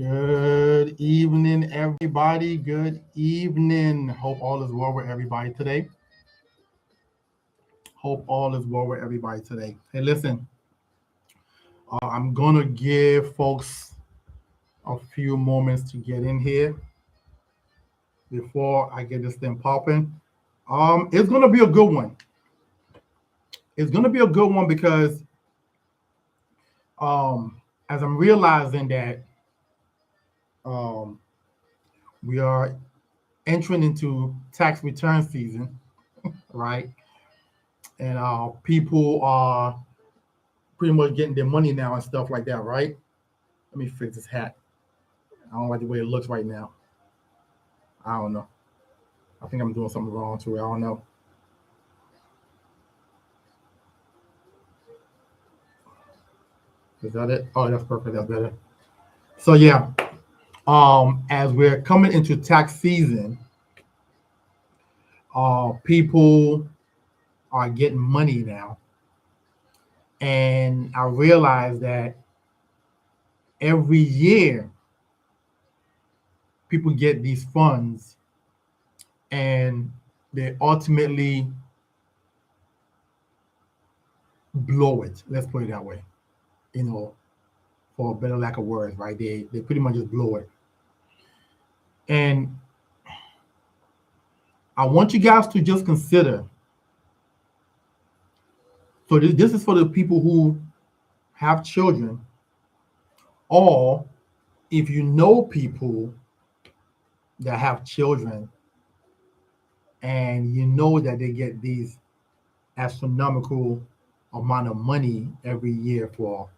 Good evening, everybody. Good evening. Hope all is well with everybody today. Hope all is well with everybody today. Hey, listen, I'm going to give folks a few moments to get in here before I get this thing popping. It's going to be a good one. It's going to be a good one because as I'm realizing that um, we are entering into tax return season, right? And people are pretty much getting their money now and stuff like that, right? Let me fix this hat. I don't like the way it looks right now. I don't know. I think I'm doing something wrong to it. I don't know. Is that it? Oh, that's perfect. That's better. So yeah, as we're coming into tax season, people are getting money now, and I realize that every year people get these funds, and they ultimately blow it. Let's put it that way. You know, for a better lack of words, right? They pretty much just blow it. And I want you guys to just consider. So this is for the people who have children, or if you know people that have children and you know that they get these astronomical amount of money every year for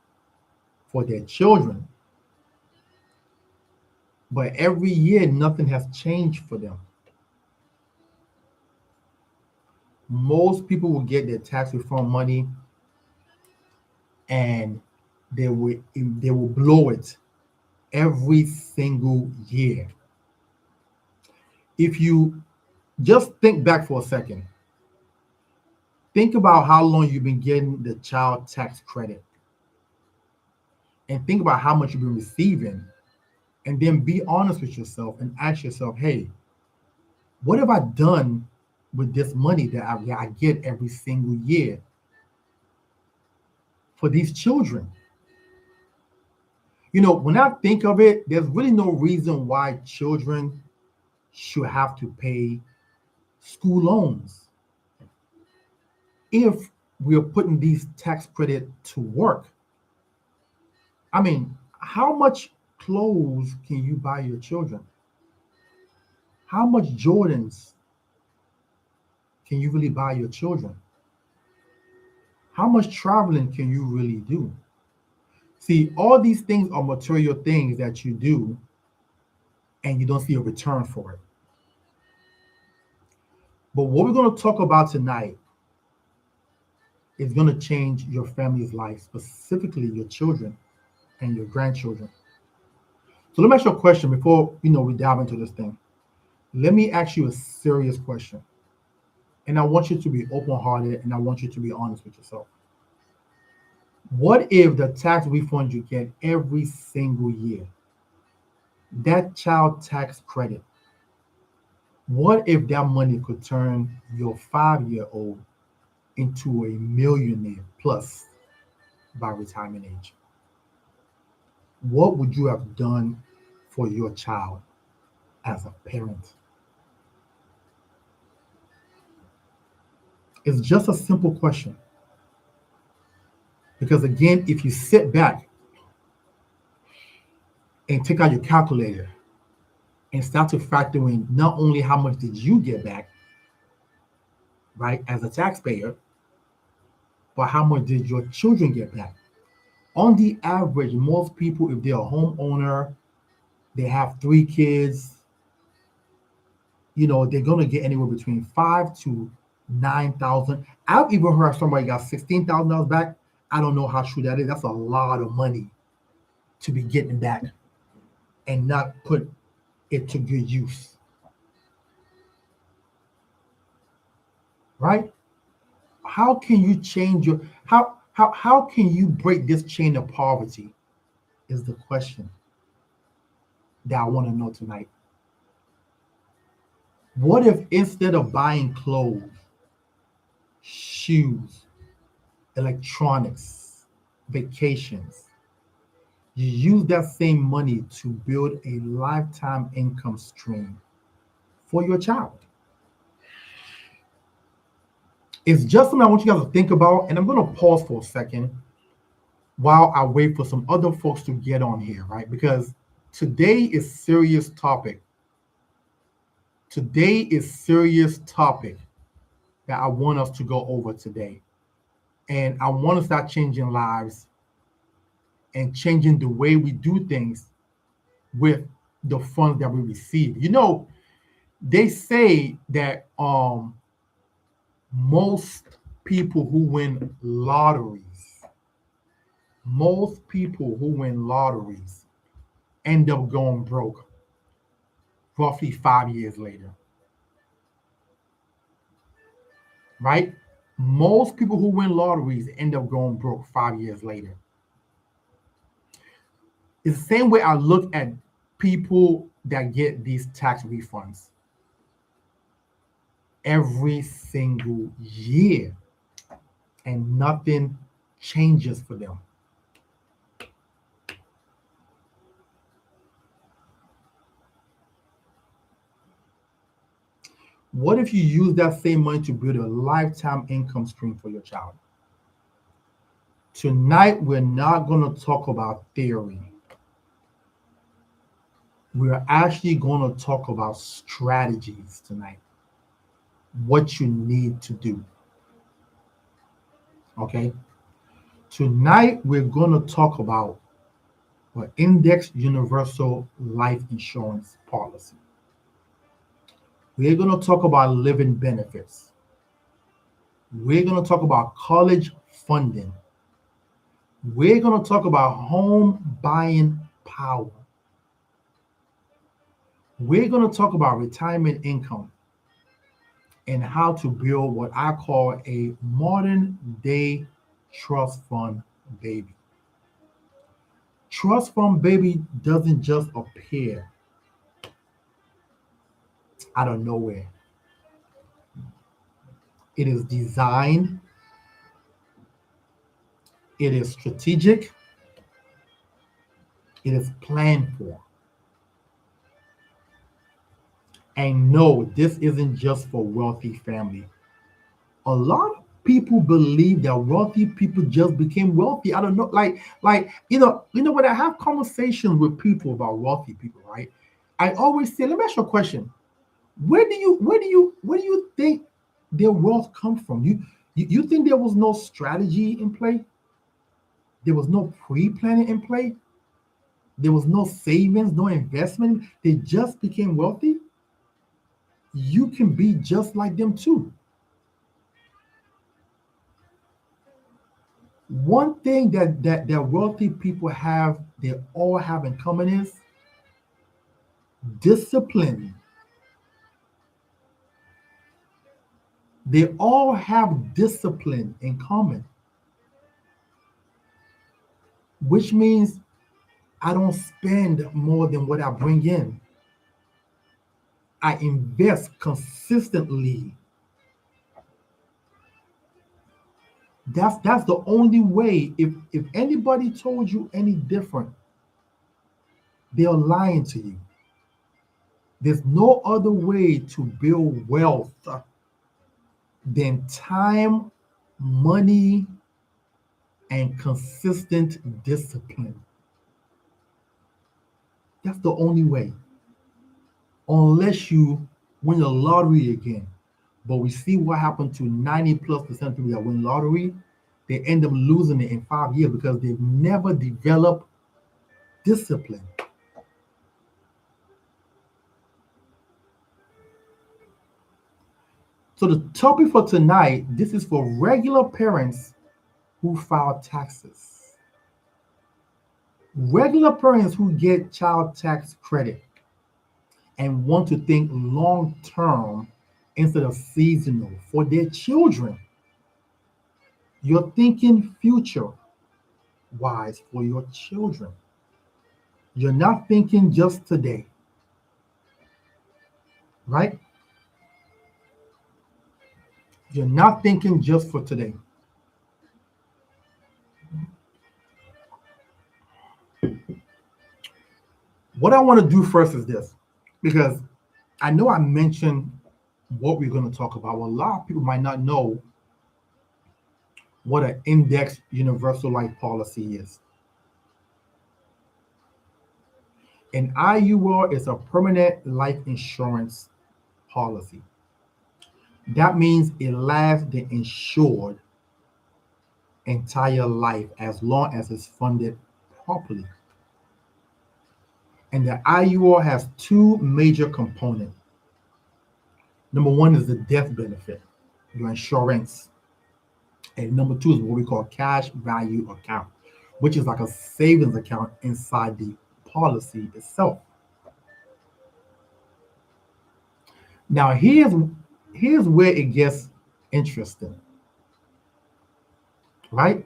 their children, but every year nothing has changed for them. Most people will get their tax refund money and they will blow it every single year. If you just think back for a second, think about how long you've been getting the child tax credit and think about how much you've been receiving, and then be honest with yourself and ask yourself, hey, what have I done with this money that I get every single year for these children? When I think of it, there's really no reason why children should have to pay school loans if we're putting these tax credit to work. I mean, how much clothes can you buy your children? How much Jordans can you really buy your children? How much traveling can you really do? See, all these things are material things that you do and you don't see a return for it. But what we're going to talk about tonight is going to change your family's life, specifically your children and your grandchildren. So let me ask you a question before we dive into this thing. Let me ask you a serious question. And I want you to be open-hearted and I want you to be honest with yourself. What if the tax refund you get every single year, that child tax credit, what if that money could turn your 5-year-old into a millionaire plus by retirement age? What would you have done for your child as a parent? It's just a simple question. Because again, if you sit back and take out your calculator and start to factor in not only how much did you get back, right, as a taxpayer, but how much did your children get back? On the average, most people, if they're a homeowner, they have 3 kids, they're gonna get anywhere between 5 to 9,000. I've even heard somebody got $16,000 back. I don't know how true that is. That's a lot of money to be getting back and not put it to good use. Right? How can you change your how can you break this chain of poverty is the question. that I want to know tonight. What if instead of buying clothes, shoes, electronics, vacations, you use that same money to build a lifetime income stream for your child? It's just something I want you guys to think about, and I'm going to pause for a second while I wait for some other folks to get on here, right? Because today is serious topic. Today is serious topic that I want us to go over today. And I want to start changing lives and changing the way we do things with the funds that we receive. You know, they say that most people who win lotteries, most people who win lotteries end up going broke roughly 5 years later, right? Most people who win lotteries end up going broke 5 years later. It's the same way I look at people that get these tax refunds every single year and nothing changes for them. What if you use that same money to build a lifetime income stream for your child? Tonight, we're not going to talk about theory. We're actually going to talk about strategies tonight. What you need to do. Okay? Tonight, we're going to talk about an indexed universal life insurance policy. We're going to talk about living benefits. We're going to talk about college funding. We're going to talk about home buying power. We're going to talk about retirement income and how to build what I call a modern day trust fund baby. Trust fund baby doesn't just appear out of nowhere. It is designed, it is strategic, it is planned for. And no, this isn't just for wealthy family. A lot of people believe that wealthy people just became wealthy. I don't know, when I have conversations with people about wealthy people, right? I always say, let me ask you a question. Where do you think their wealth comes from? You think there was no strategy in play? There was no pre-planning in play? There was no savings, no investment. They just became wealthy? You can be just like them too. One thing that wealthy people have, they all have in common is discipline. They all have discipline in common, which means I don't spend more than what I bring in. I invest consistently. That's the only way. If anybody told you any different, they're lying to you. There's no other way to build wealth than time, money, and consistent discipline. That's the only way. Unless you win the lottery again. But we see what happened to 90+% of people that win lottery. They end up losing it in 5 years because they've never developed discipline. So the topic for tonight, this is for regular parents who file taxes. Regular parents who get child tax credit and want to think long term instead of seasonal for their children. You're thinking future wise for your children. You're not thinking just today, right? You're not thinking just for today. What I want to do first is this, because I know I mentioned what we're going to talk about. Well, a lot of people might not know what an index universal life policy is. An IUL is a permanent life insurance policy. That means it lasts the insured entire life as long as it's funded properly. And the IUL has two major components. Number one is the death benefit, your insurance. And number two is what we call cash value account, which is like a savings account inside the policy itself. Now here's where it gets interesting, right?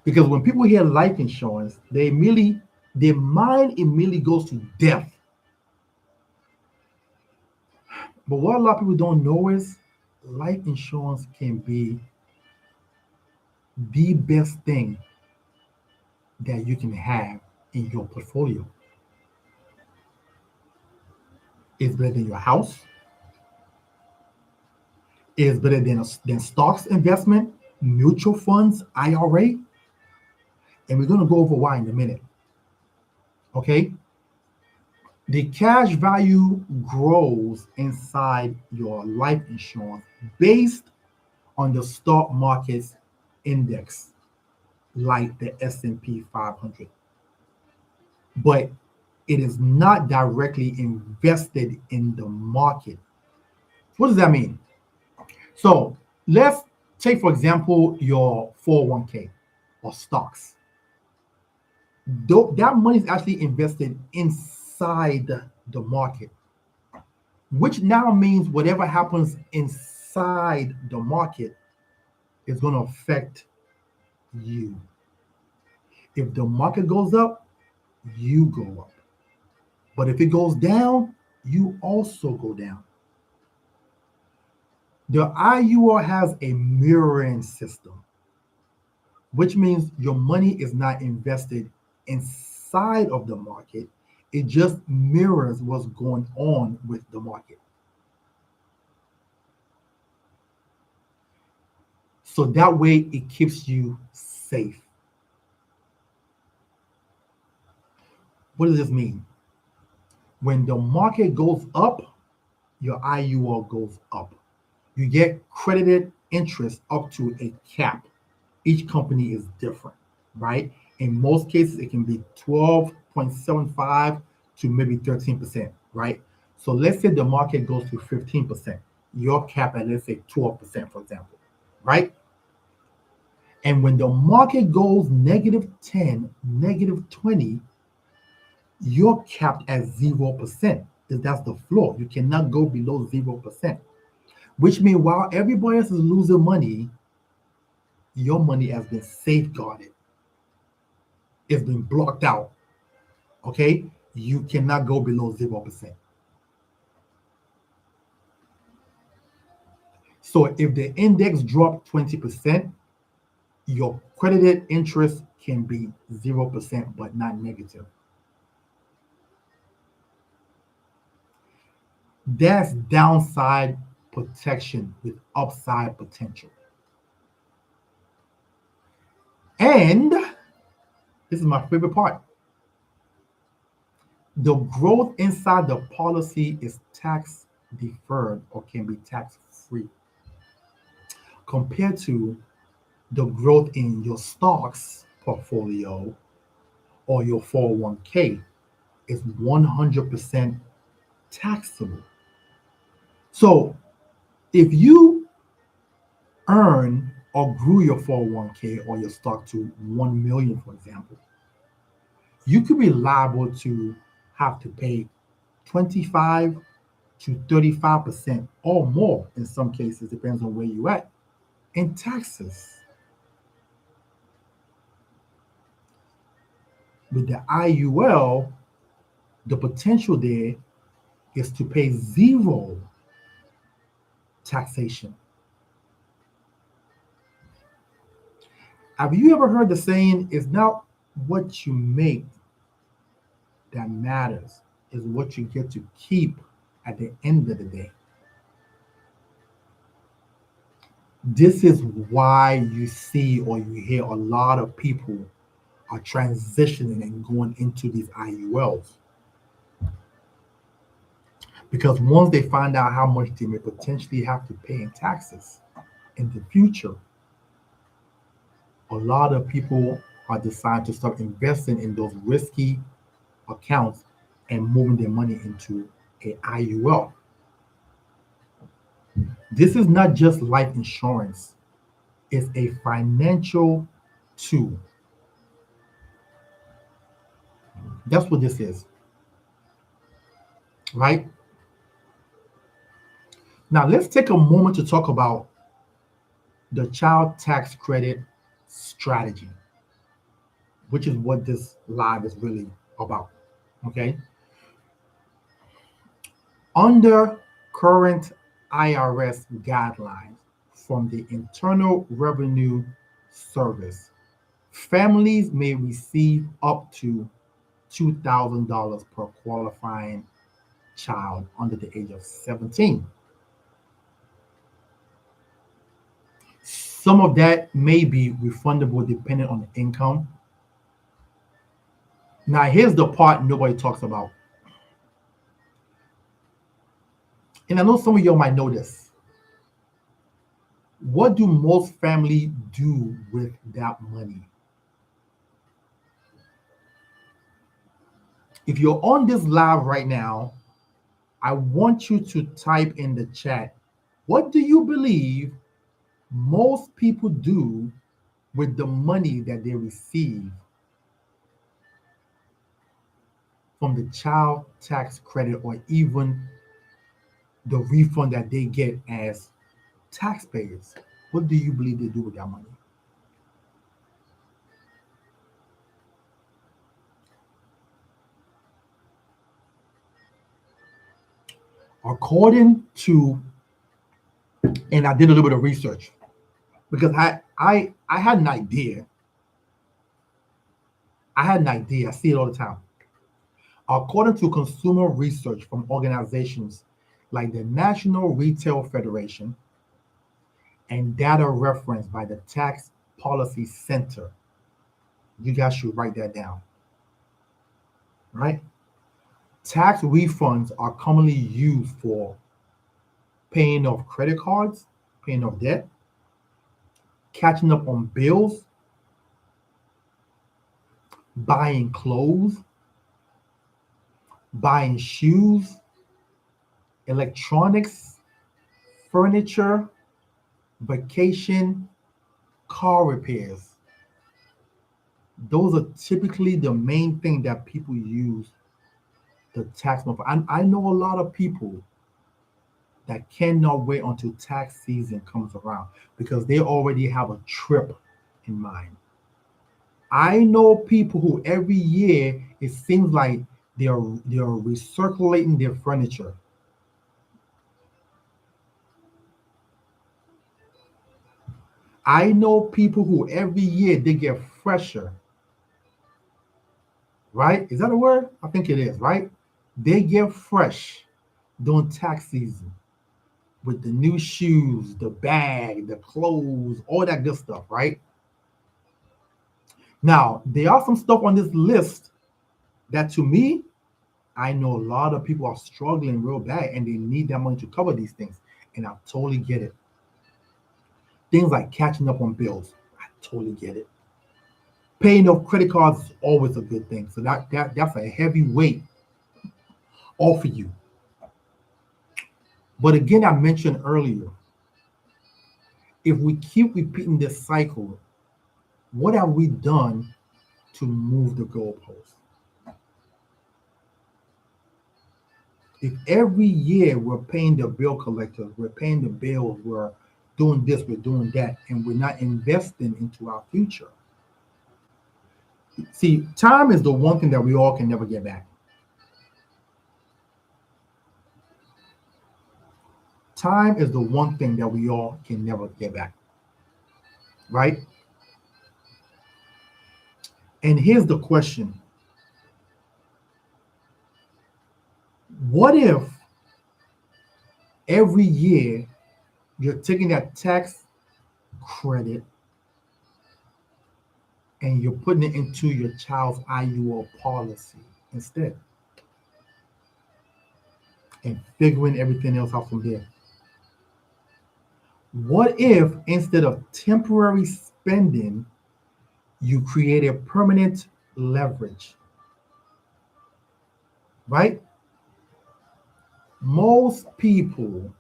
Because when people hear life insurance, their mind immediately goes to death. But what a lot of people don't know is life insurance can be the best thing that you can have in your portfolio. It's better than your house. It's better than stocks investment, mutual funds, IRA. And we're going to go over why in a minute. Okay? The cash value grows inside your life insurance based on the stock market's index, like the S&P 500. But it is not directly invested in the market. What does that mean? So let's take, for example, your 401k or stocks. That money is actually invested inside the market, which now means whatever happens inside the market is going to affect you. If the market goes up, you go up. But if it goes down, you also go down. The IUR has a mirroring system, which means your money is not invested inside of the market. It just mirrors what's going on with the market. So that way it keeps you safe. What does this mean? When the market goes up, your IUL goes up. You get credited interest up to a cap. Each company is different, right? In most cases, it can be 12.75 to maybe 13%, right? So let's say the market goes to 15%. Your cap at, let's say, 12%, for example, right? And when the market goes -10, -20, you're capped at 0%. That's the floor. You cannot go below 0%, which means while everybody else is losing money, your money has been safeguarded. It's been blocked out. Okay? You cannot go below 0%. So if the index dropped 20%, your credited interest can be 0%, but not negative. That's downside protection with upside potential. And this is my favorite part. The growth inside the policy is tax deferred or can be tax free compared to the growth in your stocks portfolio or your 401k is 100% taxable. So if you earn or grew your 401k or your stock to 1 million, for example, you could be liable to have to pay 25 to 35% or more in some cases, depends on where you're at, in taxes. With the IUL, the potential there is to pay zero taxation. Have you ever heard the saying, it's not what you make that matters, is what you get to keep at the end of the day? This is why you see or you hear a lot of people are transitioning and going into these IULs. Because once they find out how much they may potentially have to pay in taxes in the future, a lot of people are deciding to start investing in those risky accounts and moving their money into a IUL. This is not just life insurance, it's a financial tool. That's what this is, right? Now, let's take a moment to talk about the child tax credit strategy, which is what this live is really about. Okay. Under current IRS guidelines from the Internal Revenue Service, families may receive up to $2,000 per qualifying child under the age of 17. Some of that may be refundable depending on the income. Now, here's the part nobody talks about. And I know some of y'all might know this. What do most families do with that money? If you're on this live right now, I want you to type in the chat, what do you believe most people do with the money that they receive from the child tax credit or even the refund that they get as taxpayers? What do you believe they do with that money? According to, and I did a little bit of research because I had an idea. I see it all the time. According to consumer research from organizations like the National Retail Federation and data referenced by the Tax Policy Center, you guys should write that down, right? Tax refunds are commonly used for paying off credit cards, paying off debt, catching up on bills, buying clothes, buying shoes, electronics, furniture, vacation, car repairs. Those are typically the main thing that people use the tax money for. I know a lot of people that cannot wait until tax season comes around because they already have a trip in mind. I know people who every year it seems like they're recirculating their furniture. I know people who every year they get fresher. Right? Is that a word? I think it is, right? They get fresh during tax season with the new shoes, the bag, the clothes, all that good stuff, right? Now, there are some stuff on this list that to me, I know a lot of people are struggling real bad and they need that money to cover these things. And I totally get it. Things like catching up on bills, I totally get it. Paying off credit cards is always a good thing. So that's a heavy weight off of you. But again, I mentioned earlier, if we keep repeating this cycle, what have we done to move the goalposts? If every year we're paying the bill collectors, we're paying the bills, we're doing this, we're doing that, and we're not investing into our future, See, time is the one thing that we all can never get back. Time is the one thing that we all can never get back, right? And here's the question: what if every year you're taking that tax credit and you're putting it into your child's IUL policy instead and figuring everything else out from there? What if instead of temporary spending, you create a permanent leverage, right? Most people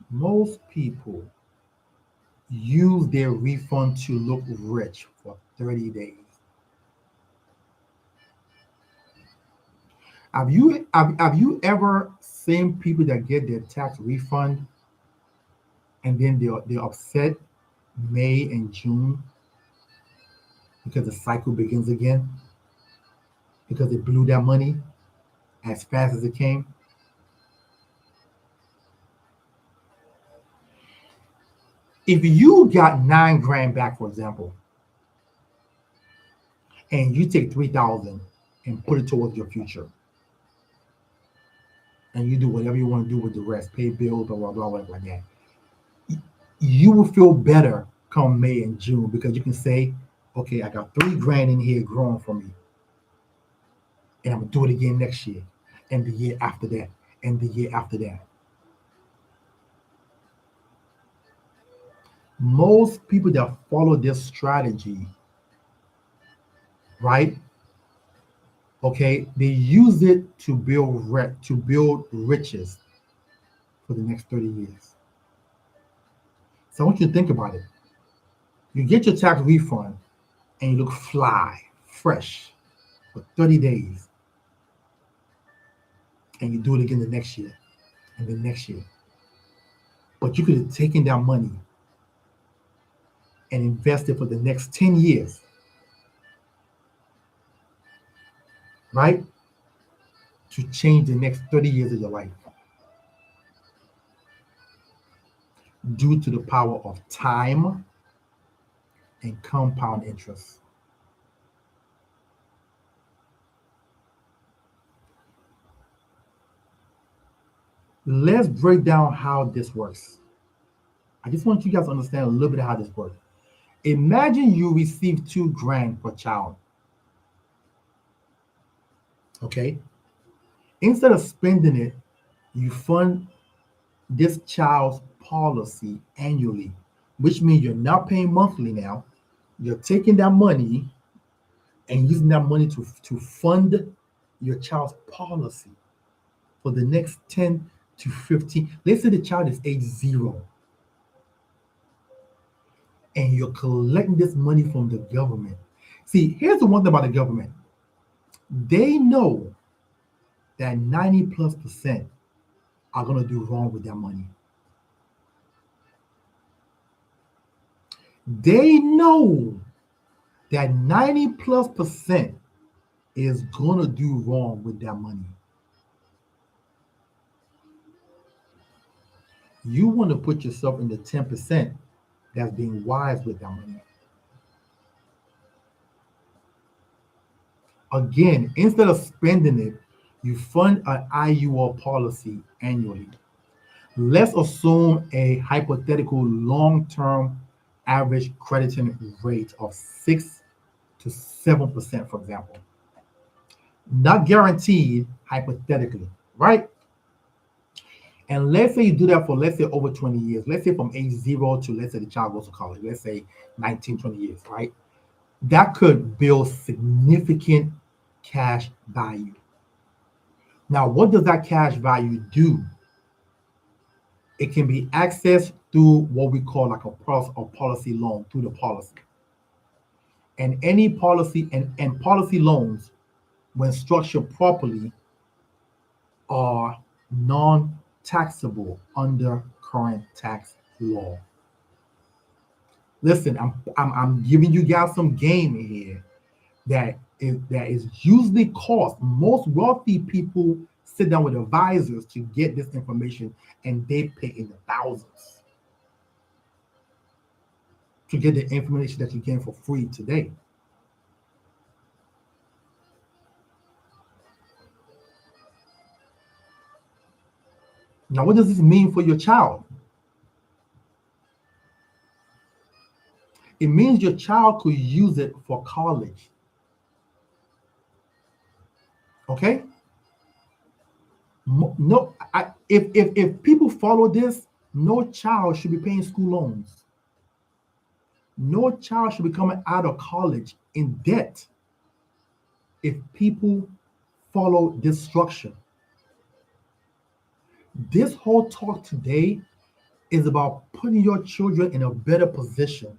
use their refund to look rich for 30 days. Have you ever seen people that get their tax refund and then they're upset May and June because the cycle begins again because they blew their money as fast as it came? If you got 9 grand back, for example, and you take 3,000 and put it towards your future, and you do whatever you want to do with the rest, pay bills, blah blah blah, whatever like that, you will feel better come May and June because you can say, okay, I got 3 grand in here growing for me, and I'm gonna do it again next year, and the year after that, and the year after that. Most people that follow this strategy, right? Okay, they use it to build riches for the next 30 years. So I want you to think about it. You get your tax refund and you look fly, fresh for 30 days, and you do it again the next year and the next year. But you could have taken that money and invested for the next 10 years, right? To change the next 30 years of your life due to the power of time and compound interest. Let's break down how this works. I just want you guys to understand a little bit of how this works. Imagine you receive 2 grand per child, okay? Instead of spending it, you fund this child's policy annually, which means you're not paying monthly now. You're taking that money and using that money to fund your child's policy for the next 10 to 15. Let's say the child is age 0 and you're collecting this money from the government. See, here's the one thing about the government. They know that 90+% are going to do wrong with their money. They know that 90+% is going to do wrong with their money. You want to put yourself in the 10% that's being wise with their money. Again, instead of spending it, you fund an IUL policy annually. Let's assume a hypothetical long-term average crediting rate of 6 to 7%, for example. Not guaranteed, hypothetically, right? And let's say you do that for, let's say, over 20 years. Let's say from age 0 to, let's say the child goes to college, let's say 19, 20 years, right? That could build significant cash value. Now, what does that cash value do? It can be accessed through what we call like a policy loan through the policy. And any policy and policy loans, when structured properly, are non-taxable under current tax law. Listen, I'm giving you guys some game here that that is usually cost. Most wealthy people sit down with advisors to get this information, and they pay in the thousands to get the information that you get for free today. Now, what does this mean for your child? It means your child could use it for college. Okay? No, if people follow this, no child should be paying school loans. No child should be coming out of college in debt if people follow this structure. This whole talk today is about putting your children in a better position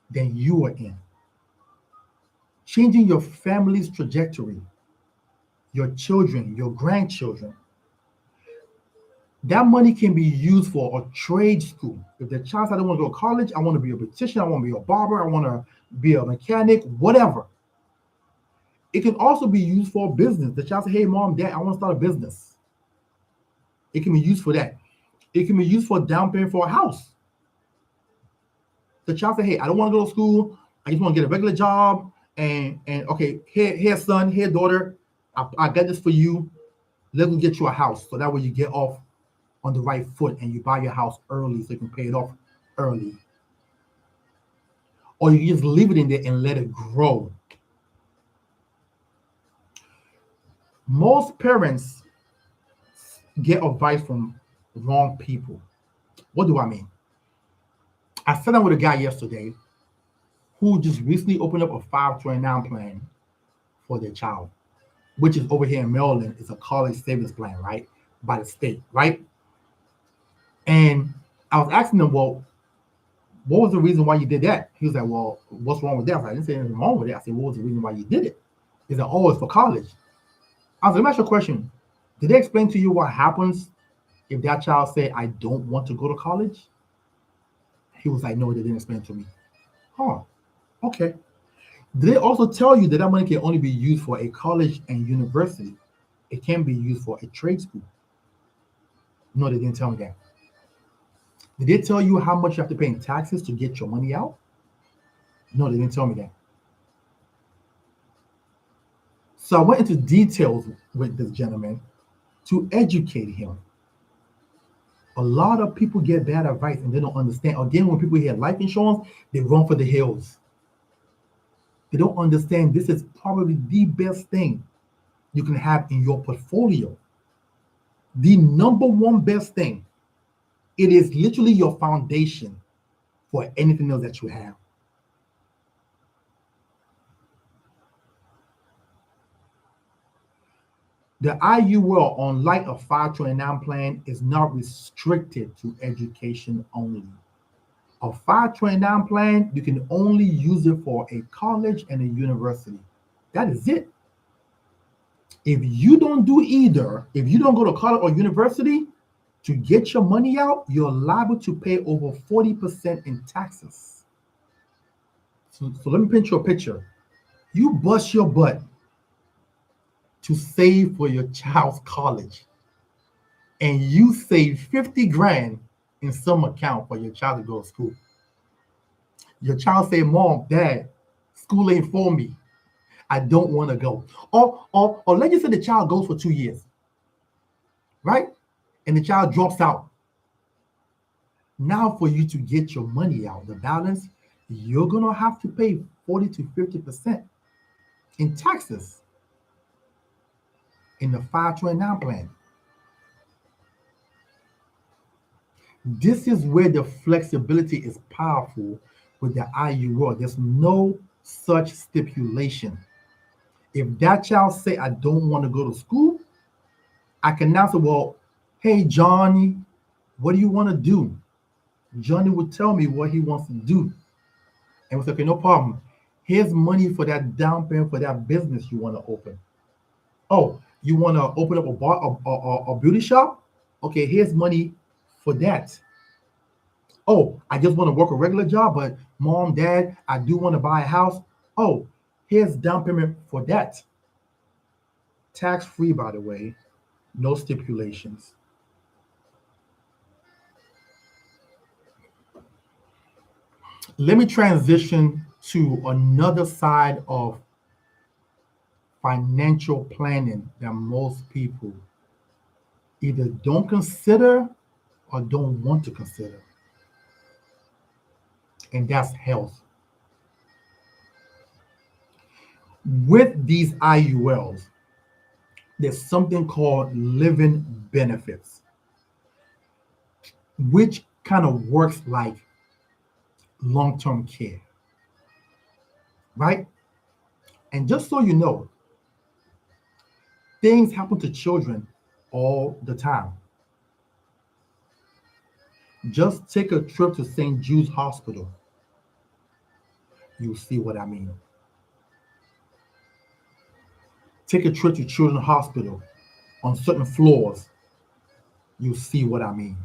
than you are in, changing your family's trajectory, your children, your grandchildren. That money can be used for a trade school. If the child said, I don't want to go to college, I want to be a beautician, I want to be a barber, I want to be a mechanic, whatever. It can also be used for business. The child said, hey, mom, dad, I want to start a business. It can be used for that. It can be used for down payment for a house. The child said, hey, I don't want to go to school. I just want to get a regular job. And okay, here, son, here, daughter, I got this for you. Let me get you a house. So that way you get off on the right foot and you buy your house early so you can pay it off early. Or you just leave it in there and let it grow. Most parents get advice from wrong people. What do I mean? I sat down with a guy yesterday who just recently opened up a 529 plan for their child, which is over here in Maryland. It's a college savings plan, right? By the state, right? And I was asking him, well, what was the reason why you did that? He was like, well, what's wrong with that? I was like, I didn't say anything wrong with it. I said, what was the reason why you did it? He said, oh, it's for college. I was like, let me ask you a question. Did they explain to you what happens if that child say, I don't want to go to college? He was like, no, they didn't explain to me. Huh, okay. Did they also tell you that that money can only be used for a college and university? It can be used for a trade school. No, they didn't tell me that. Did they tell you how much you have to pay in taxes to get your money out? No, they didn't tell me that. So I went into details with this gentleman to educate him. A lot of people get bad advice and they don't understand. Again, when people hear life insurance, they run for the hills. They don't understand this is probably the best thing you can have in your portfolio. The number one best thing. It is literally your foundation for anything else that you have. The IUL, unlike a 529 plan, is not restricted to education only. A 529 plan, you can only use it for a college and a university. That is it. If you don't do either, if you don't go to college or university, to get your money out, you're liable to pay over 40% in taxes. So let me paint you a picture. You bust your butt to save for your child's college, and you save 50 grand in some account for your child to go to school. Your child say, mom, dad, school ain't for me. I don't want to go. Or let's just say the child goes for 2 years, right? And the child drops out. Now for you to get your money out, the balance, you're going to have to pay 40 to 50% in taxes in the 529 plan. This is where the flexibility is powerful with the IUL. There's no such stipulation. If that child say, I don't want to go to school, I can now say, well, hey, Johnny, what do you want to do? Johnny would tell me what he wants to do. And we say, okay, no problem. Here's money for that down payment for that business you want to open. Oh, you want to open up a bar, a beauty shop? Okay, here's money for that. Oh, I just want to work a regular job, but mom, dad, I do want to buy a house. Oh, Here's down payment for that. Tax free, by the way, no stipulations. Let me transition to another side of financial planning that most people either don't consider or don't want to consider, and that's health. With these IULs, there's something called living benefits, which kind of works like long term care, right? And just so you know, things happen to children all the time. Just take a trip to St. Jude's Hospital. You'll see what I mean. Take a trip to Children's Hospital on certain floors. You'll see what I mean.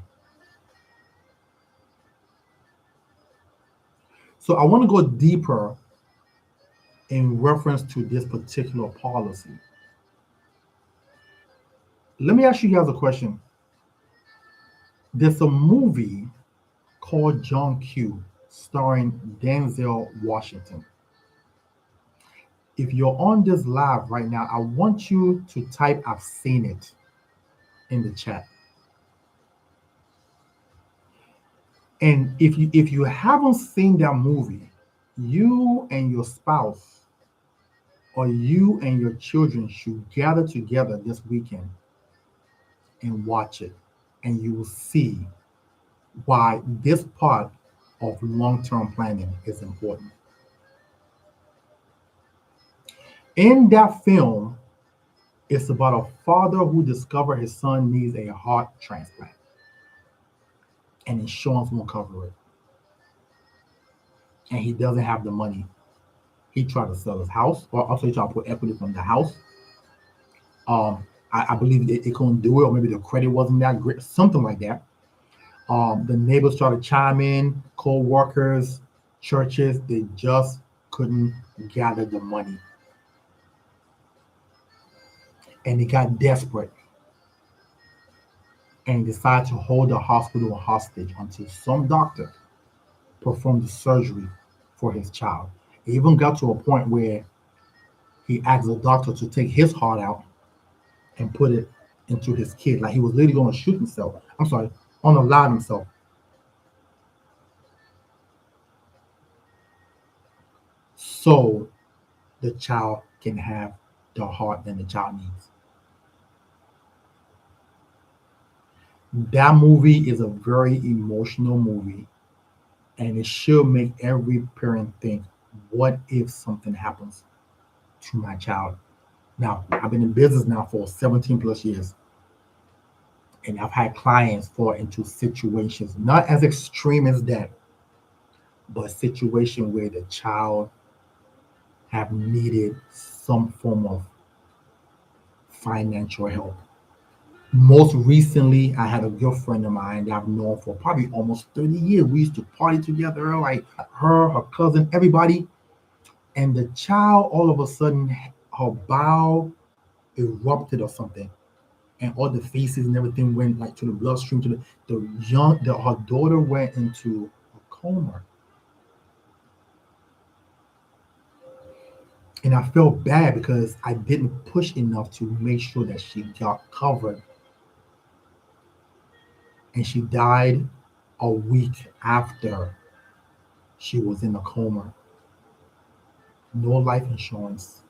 So I want to go deeper in reference to this particular policy. Let me ask you guys a question. There's a movie called John Q, starring Denzel Washington. If you're on this live right now, I want you to type "I've seen it" in the chat. And if you haven't seen that movie, you and your spouse or you and your children should gather together this weekend and watch it, and you will see why this part of long-term planning is important. In that film, it's about a father who discovered his son needs a heart transplant, and insurance won't cover it. And he doesn't have the money. He tried to sell his house, or also he tried to put equity from the house. I believe it couldn't do it, or maybe the credit wasn't that great, something like that. The neighbors tried to chime in, co-workers, churches, they just couldn't gather the money. And he got desperate and decided to hold the hospital hostage until some doctor performed the surgery for his child. It even got to a point where he asked the doctor to take his heart out and put it into his kid. Like he was literally going to shoot himself. I'm sorry, unalive himself. So the child can have the heart that the child needs. That movie is a very emotional movie, and it should make every parent think, what if something happens to my child? Now, I've been in business now for 17 plus years, and I've had clients fall into situations not as extreme as that, but a situation where the child have needed some form of financial help. Most recently, I had a girlfriend of mine that I've known for probably almost 30 years. We used to party together, like her cousin, everybody. And the child, all of a sudden, her bowel erupted or something. And all the faces and everything went like to the bloodstream, to her daughter went into a coma. And I felt bad because I didn't push enough to make sure that she got covered. And she died a week after she was in a coma. No life insurance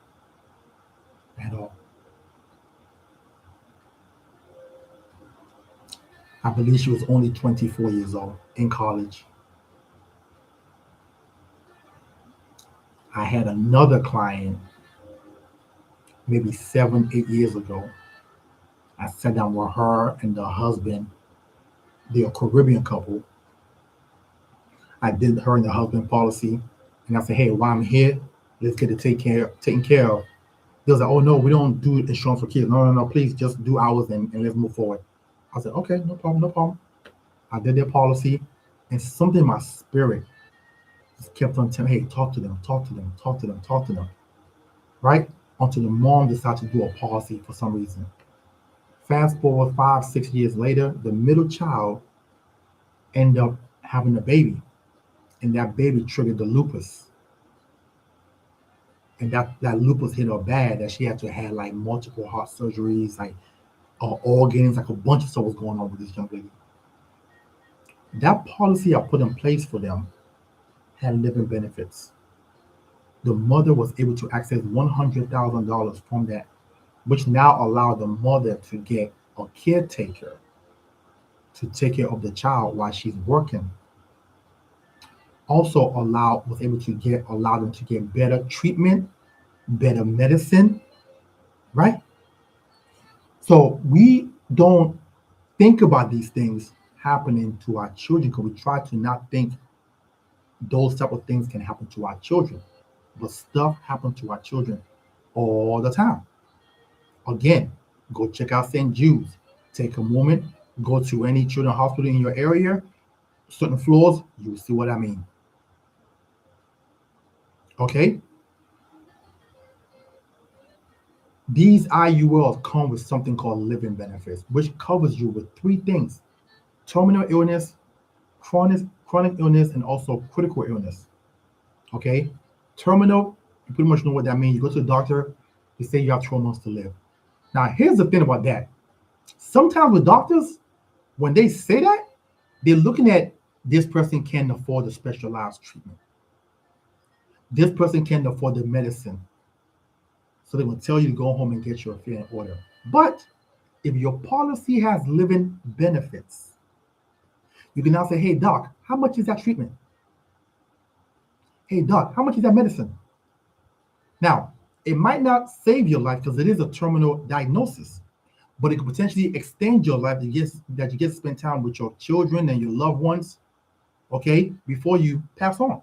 at all. I believe she was only 24 years old in college. I had another client maybe 7, 8 years ago. I sat down with her and the husband. They're a Caribbean couple. I did her and the husband policy, and I said, "Hey, while I'm here, let's get it taken care of." They was like, "Oh no, we don't do insurance for kids. No, no, no, please just do ours and let's move forward." I said, "Okay, no problem, no problem." I did their policy, and something in my spirit just kept on telling me, "Hey, talk to them, talk to them, talk to them, talk to them." right? Until the mom decides to do a policy for some reason. Fast forward 5, 6 years later, the middle child end up having a baby, and that baby triggered the lupus, and that lupus hit her bad that she had to have like multiple heart surgeries, like organs, like a bunch of stuff was going on with this young lady. That policy I put in place for them had living benefits. The mother was able to access $100,000 from that, which now allowed the mother to get a caretaker to take care of the child while she's working. Also was able to get allow them to get better treatment, better medicine, right? So we don't think about these things happening to our children because we try to not think those type of things can happen to our children. But stuff happens to our children all the time. Again, go check out St. Jude's. Take a moment, go to any children's hospital in your area, certain floors, you see what I mean. Okay? These IULs come with something called living benefits, which covers you with three things: terminal illness, chronic illness, and also critical illness. Okay? Terminal, you pretty much know what that means. You go to the doctor, they say you have 12 months to live. Now, here's the thing about that. Sometimes with doctors, when they say that, they're looking at this person can't afford the specialized treatment. This person can't afford the medicine. So they will tell you to go home and get your affair in order. But if your policy has living benefits, you can now say, hey, doc, how much is that treatment? Hey, doc, how much is that medicine? Now, it might not save your life because it is a terminal diagnosis, but it could potentially extend your life that you get to spend time with your children and your loved ones, okay, before you pass on.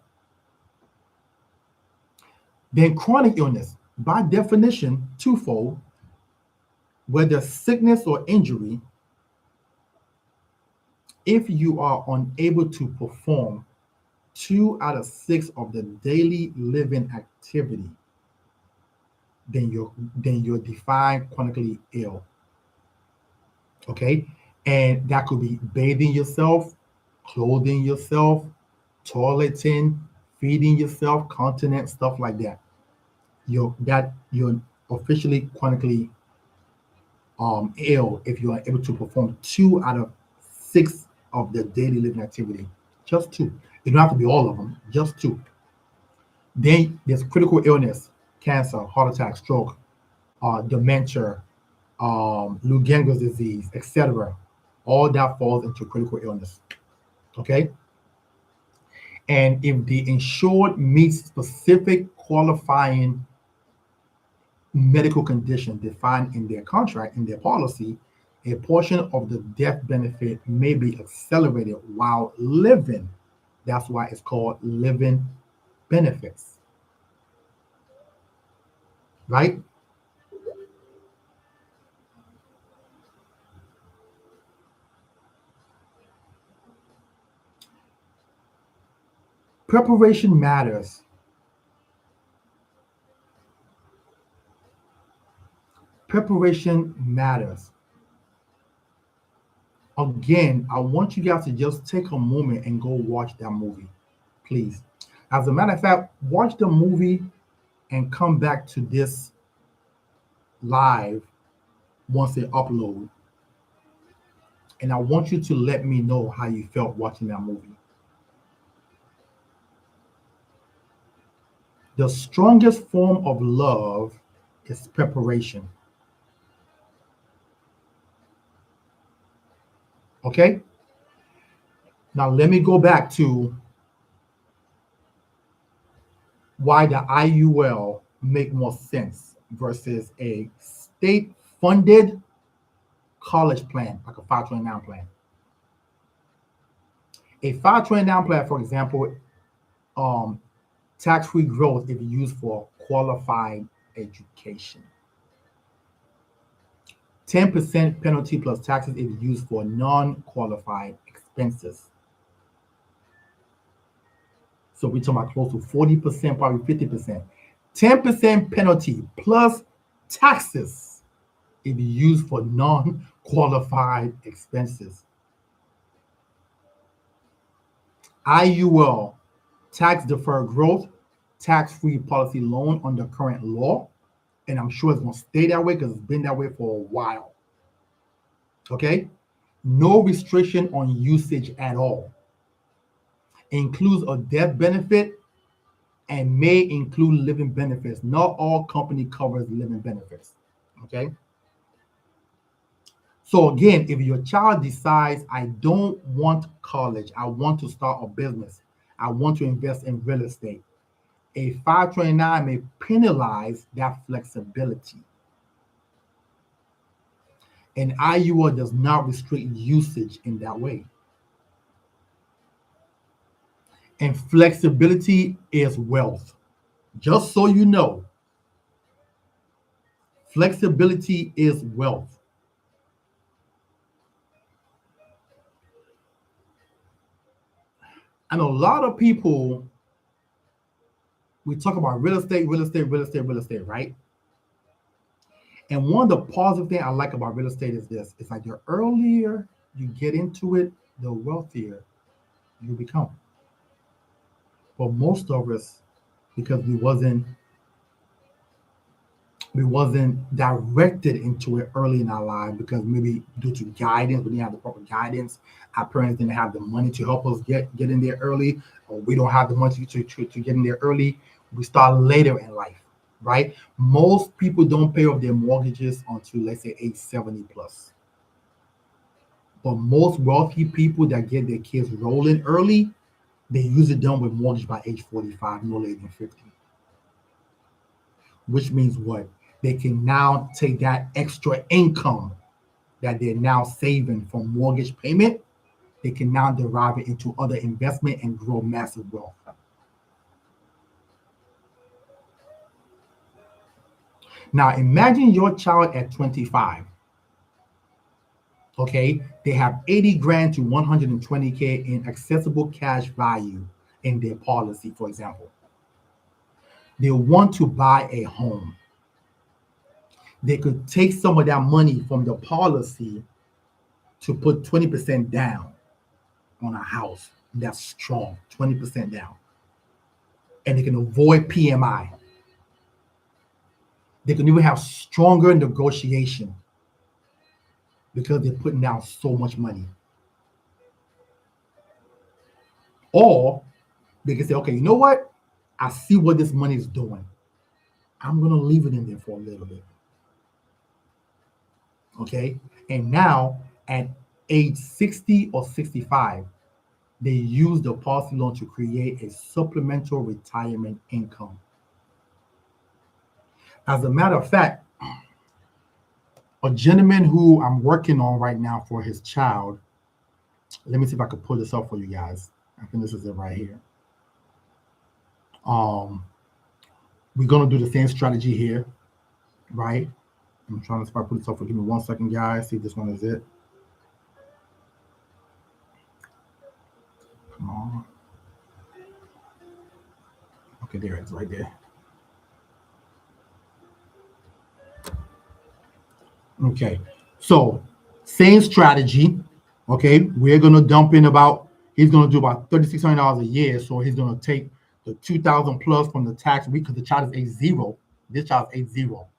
Then chronic illness, by definition, twofold, whether sickness or injury, if you are unable to perform 2 out of 6 of the daily living activity, then you're defined chronically ill. Okay? And that could be bathing yourself, clothing yourself, toileting, feeding yourself, continence, stuff like that. You're officially chronically ill if you are able to perform 2 out of 6 of the daily living activity. Just 2. It don't have to be all of them, just 2. Then there's critical illness, cancer, heart attack, stroke, dementia, Lou Gehrig's disease, etc. All that falls into critical illness. Okay? And if the insured meets specific qualifying medical condition defined in their contract, in their policy, a portion of the death benefit may be accelerated while living. That's why it's called living benefits. Right? Preparation matters. Preparation matters. Again, I want you guys to just take a moment and go watch that movie, please. As a matter of fact, watch the movie and come back to this live once they upload. And I want you to let me know how you felt watching that movie. The strongest form of love is preparation. Okay? Now let me go back to why the IUL make more sense versus a state-funded college plan, like a 529 plan. A 529 plan, for example, tax-free growth if used for qualified education. 10% penalty plus taxes if used for non-qualified expenses. So we're talking about close to 40%, probably 50%. 10% penalty plus taxes if used for non-qualified expenses. IUL, tax deferred growth, tax-free policy loan under current law. And I'm sure it's going to stay that way because it's been that way for a while. Okay? No restriction on usage at all. Includes a death benefit and may include living benefits. Not all company covers living benefits. Okay? So again, if your child decides, I don't want college, I want to start a business, I want to invest in real estate, a 529 may penalize that flexibility. And IUL does not restrict usage in that way. And flexibility is wealth. Just so you know, flexibility is wealth. And a lot of people, we talk about real estate, right? And one of the positive things I like about real estate is this. It's like the earlier you get into it, the wealthier you become. But most of us, because we wasn't directed into it early in our life, because maybe due to guidance, we didn't have the proper guidance. Our parents didn't have the money to help us get in there early, or we don't have the money to get in there early. We start later in life, right? Most people don't pay off their mortgages until, let's say, age 70 plus. But most wealthy people that get their kids rolling early, they usually done with mortgage by age 45, no later than 50. Which means what? They can now take that extra income that they're now saving from mortgage payment, they can now derive it into other investment and grow massive wealth. Now imagine your child at 25. Okay, they have 80 grand to 120K in accessible cash value in their policy, for example. They want to buy a home. They could take some of that money from the policy to put 20% down on a house that's strong, 20% down. And they can avoid PMI. They can even have stronger negotiation because they're putting down so much money. Or they can say, okay, you know what? I see what this money is doing. I'm going to leave it in there for a little bit. Okay. And now at age 60 or 65, they use the policy loan to create a supplemental retirement income. As a matter of fact, a gentleman who I'm working on right now for his child, let me see if I can pull this up for you guys. I think this is it right here. We're gonna do the same strategy here, right? I'm trying to see if I put this up for. Give me 1 second, guys. See if this one is it. Come on. Okay, there it is, right there. Okay, so same strategy. Okay, we're gonna dump in about. He's gonna do about $3,600 a year. So he's gonna take the 2,000 plus from the tax because the child is age zero. This child is age zero,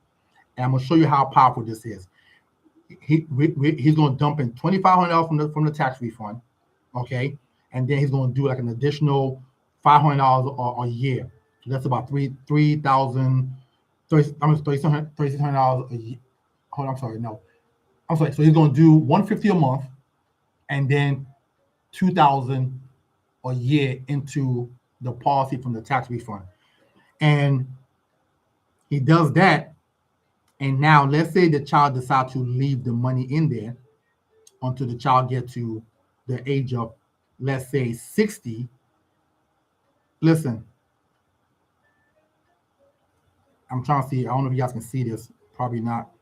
and I'm gonna show you how powerful this is. He's gonna dump in $2,500 from the tax refund. Okay, and then he's gonna do like an additional $500 a year. So that's about 3,000. $3,600 a year. Hold on, I'm sorry, no. I'm sorry. So he's going to do 150 a month, and then 2,000 a year into the policy from the tax refund. And he does that, and now let's say the child decides to leave the money in there until the child gets to the age of, let's say, 60. Listen, I'm trying to see. I don't know if you guys can see this. Probably not.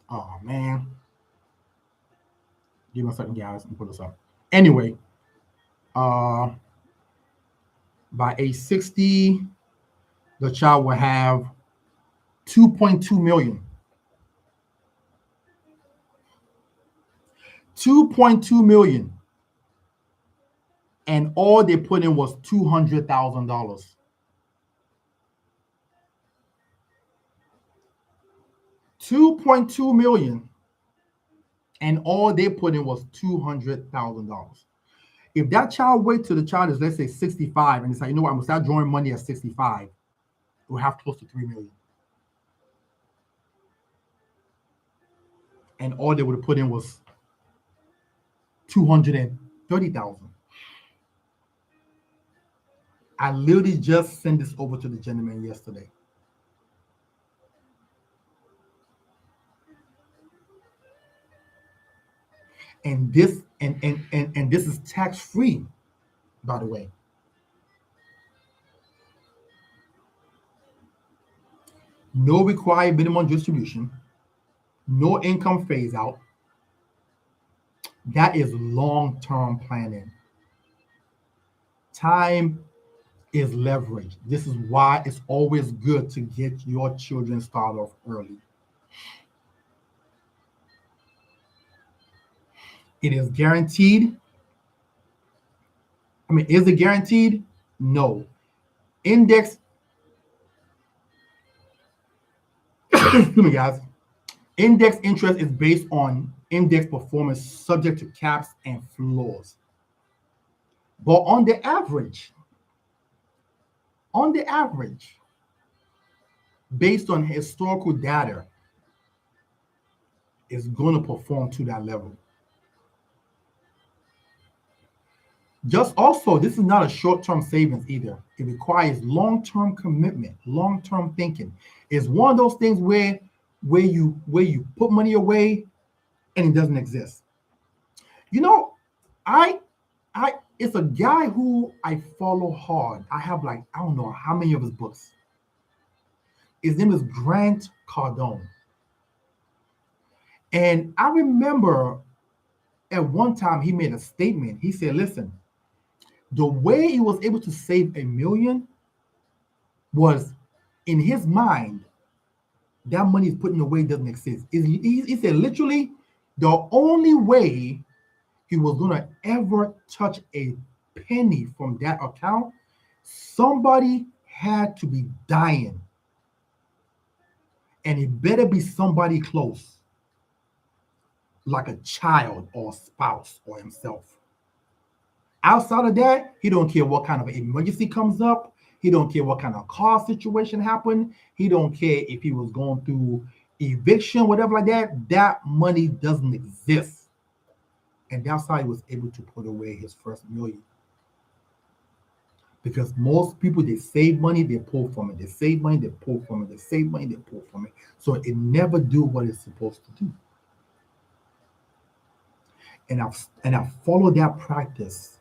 Oh man. Give me a second, guys, and put this up. Anyway, uh, by age 60, the child will have 2.2 million. 2.2 million. And all they put in was $200,000. 2.2 million. And all they put in was $200,000. If that child waits till the child is, let's say, 65, and it's like, you know what, I'm gonna start drawing money at 65, we'll have close to 3 million. And all they would have put in was 230,000. I literally just sent this over to the gentleman yesterday. And this and this is tax free, by the way. No required minimum distribution, no income phase out. That is long-term planning. Time is leverage. This is why it's always good to get your children started off early. It is guaranteed. I mean, is it guaranteed? No. Index, excuse me, guys. Index interest is based on index performance subject to caps and floors. But on the average, based on historical data, is going to perform to that level. Just also, this is not a short-term savings either. It requires long-term commitment, long-term thinking. It's one of those things where you put money away and it doesn't exist. You know, I it's a guy who I follow hard. I have, like, I don't know how many of his books. His name is Grant Cardone. And I remember at one time he made a statement. He said, listen, the way he was able to save $1 million was, in his mind, that money is putting away doesn't exist. He said literally the only way he was going to ever touch a penny from that account, somebody had to be dying. And it better be somebody close, like a child or a spouse or himself. Outside of that, he don't care what kind of emergency comes up. He don't care what kind of car situation happened. He don't care if he was going through eviction, whatever like that. That money doesn't exist. And that's how he was able to put away his first $1 million. Because most people, they save money, they pull from it. They save money, they pull from it. They save money, they pull from it. So it never do what it's supposed to do. And I've followed that practice.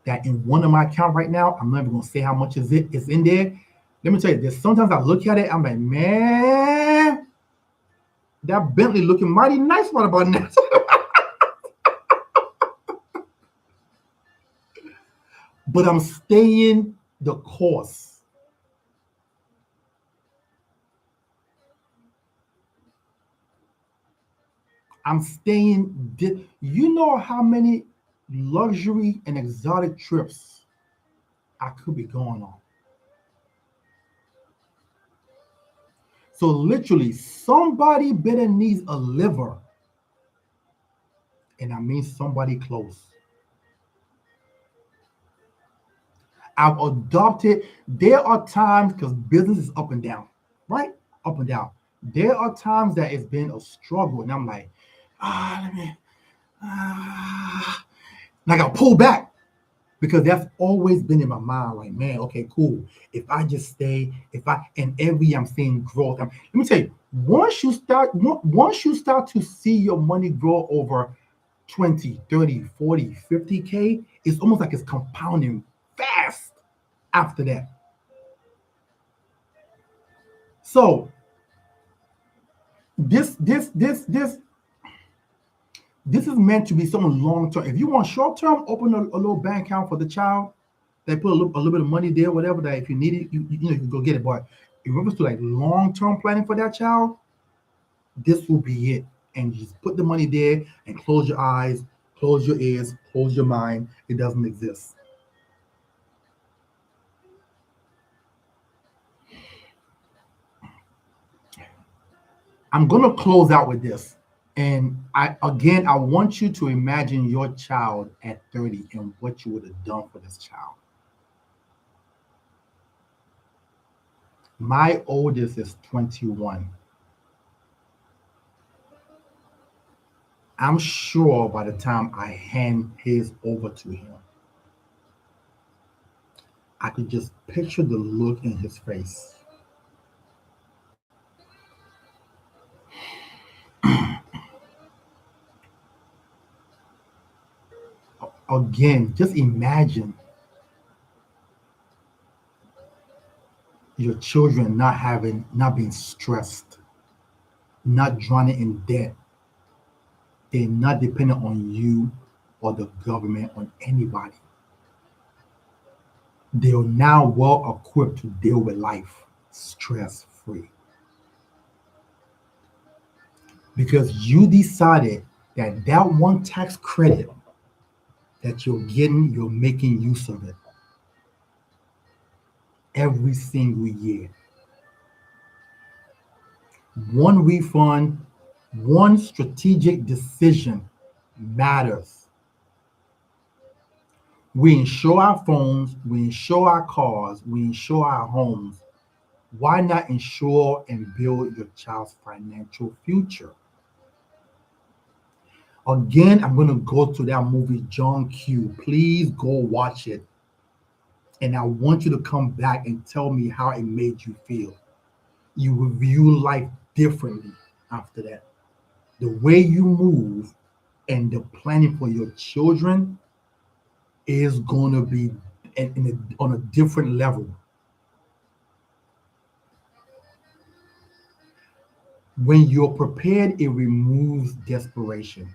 That in one of my account right now, I'm never gonna say how much is in there. Let me tell you this. Sometimes I look at it, I'm like, man, that Bentley looking mighty nice right about now. But I'm staying the course. I'm staying. You know how many luxury and exotic trips I could be going on. So literally, somebody better needs a liver. And I mean somebody close. I've adopted, there are times, because business is up and down, right? Up and down. There are times that it's been a struggle, and I'm like, let me, and I got to pull back because that's always been in my mind. Like, man, okay, cool. If I just stay, and every year I'm seeing growth. Let me tell you, once you start to see your money grow over 20, 30, 40, 50K, it's almost like it's compounding fast after that. So this This is meant to be something long term. If you want short term, open a little bank account for the child. They put a little bit of money there, whatever. That if you need it, you can go get it. But if it was to like long term planning for that child, this will be it. And you just put the money there and close your eyes, close your ears, close your mind. It doesn't exist. I'm gonna close out with this. And I want you to imagine your child at 30 and what you would have done for this child. My oldest is 21. I'm sure by the time I hand his over to him, I could just picture the look in his face. Again, just imagine your children not being stressed, not drowning in debt. They're not dependent on you or the government, on anybody. They're now well equipped to deal with life stress free because you decided that that one tax credit that you're getting, you're making use of it every single year. One refund, one strategic decision matters. We insure our phones, we insure our cars, we insure our homes. Why not insure and build your child's financial future? Again, I'm going to go to that movie, John Q. Please go watch it. And I want you to come back and tell me how it made you feel. You will view life differently after that. The way you move and the planning for your children is going to be on a different level. When you're prepared, it removes desperation.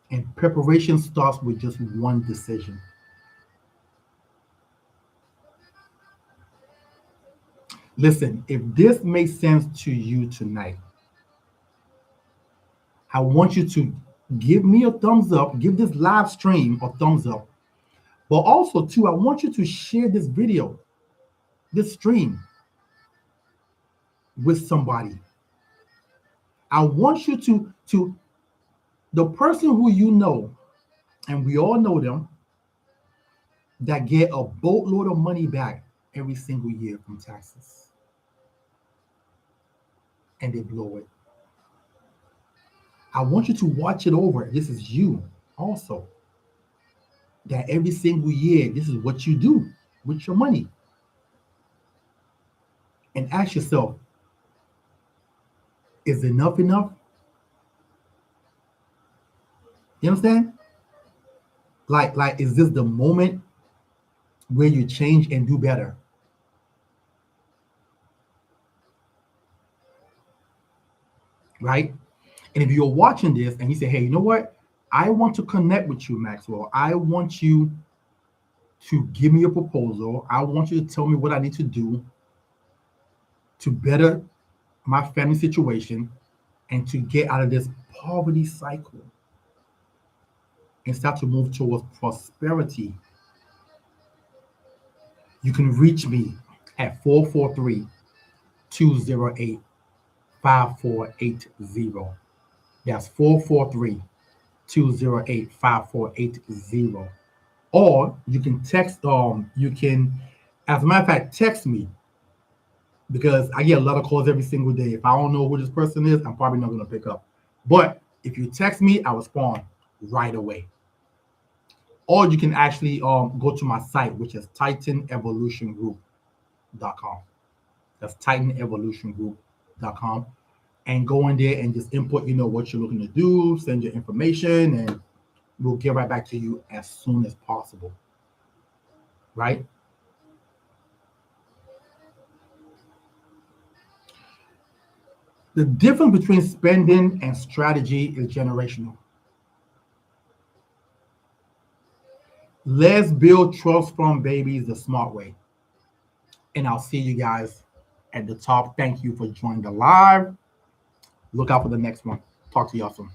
And preparation starts with just one decision. Listen, if this makes sense to you tonight, I want you to give me a thumbs up, give this live stream a thumbs up. But also, too, I want you to share this video, this stream with somebody. I want you to the person who you know, and we all know them, that get a boatload of money back every single year from taxes, and they blow it. I want you to watch it over. This is you also. That every single year, this is what you do with your money. And ask yourself, is enough enough? You understand? Like, is this the moment where you change and do better? Right? And if you're watching this and you say, hey, you know what? I want to connect with you, Maxwell. I want you to give me a proposal. I want you to tell me what I need to do to better my family situation and to get out of this poverty cycle and start to move towards prosperity. You can reach me at 443 208 5480. That's 443 208 5480. Or you can text, as a matter of fact, text me because I get a lot of calls every single day. If I don't know who this person is, I'm probably not going to pick up. But if you text me, I respond right away. Or you can actually go to my site, which is titanevolutiongroup.com. That's titanevolutiongroup.com. And go in there and just input, what you're looking to do, send your information, and we'll get right back to you as soon as possible. Right? The difference between spending and strategy is generational. Let's build trust fund babies the smart way. And I'll see you guys at the top. Thank you for joining the live. Look out for the next one. Talk to y'all soon.